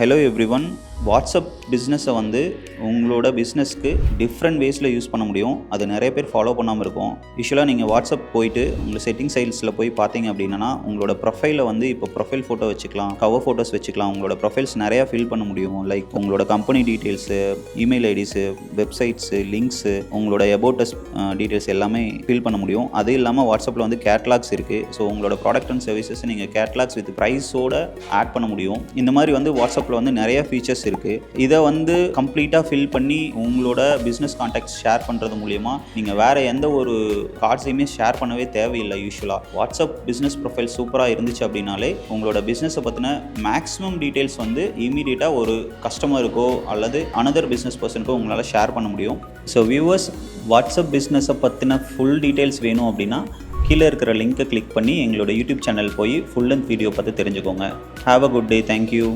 Hello everyone. WhatsApp பிஸ்னஸை வந்து உங்களோட பிஸ்னஸ்க்கு டிஃப்ரெண்ட் வேஸில் யூஸ் பண்ண முடியும். அது நிறைய பேர் ஃபாலோ பண்ணாமல் இருக்கும். யூஸ்வலாக நீங்கள் வாட்ஸ்அப் போயிட்டு உங்கள் செட்டிங் சைல்ஸில் போய் பார்த்தீங்க அப்படின்னா உங்களோட ப்ரொஃபைலில் வந்து இப்போ ப்ரொஃபைல் ஃபோட்டோ வச்சுக்கலாம், கவர் ஃபோட்டோஸ் வச்சுக்கலாம். உங்களோட ப்ரொஃபைல்ஸ் நிறையா ஃபில் பண்ண முடியும். லைக் உங்களோட company details, email IDs, websites, links, உங்களோட அபவுட் டீட்டெயில்ஸ் எல்லாமே ஃபில் பண்ண முடியும். அது இல்லாமல் வாட்ஸ்அப்பில் வந்து கேட்லாக்ஸ் இருக்குது. ஸோ உங்களோட ப்ராடக்ட் அண்ட் சர்வீசஸ் நீங்கள் கேட்லாக்ஸ் வித் ப்ரைஸோட ஆட் பண்ண முடியும். இந்த மாதிரி வந்து வாட்ஸ்அப்பில் வந்து நிறைய ஃபீச்சர்ஸ் இருக்குது. இதை வந்து கம்ப்ளீட்டாக ஃபில் பண்ணி உங்களோட பிஸ்னஸ் கான்டாக்ட்ஸ் ஷேர் பண்ணுறது மூலிமா நீங்கள் வேறு எந்த ஒரு கார்ட்ஸையுமே ஷேர் பண்ணவே தேவையில்லை. யூஸ்வலாக வாட்ஸ்அப் பிஸ்னஸ் ப்ரொஃபைல் சூப்பராக இருந்துச்சு அப்படின்னாலே உங்களோட பிஸ்னஸை பற்றின மேக்ஸிமம் டீட்டெயில்ஸ் வந்து இமீடியட்டாக ஒரு கஸ்டமருக்கோ அல்லது அனதர் பிஸ்னஸ் பர்சனுக்கோ உங்களால் ஷேர் பண்ண முடியும். ஸோ வியூவர்ஸ், வாட்ஸ்அப் பிஸ்னஸை பற்றின ஃபுல் டீட்டெயில்ஸ் வேணும் அப்படின்னா கீழே இருக்கிற லிங்கை கிளிக் பண்ணி எங்களோட யூடியூப் சேனல் போய் ஃபுல் அண்ட் வீடியோ பார்த்து தெரிஞ்சுக்கோங்க. Have a good day. Thank you.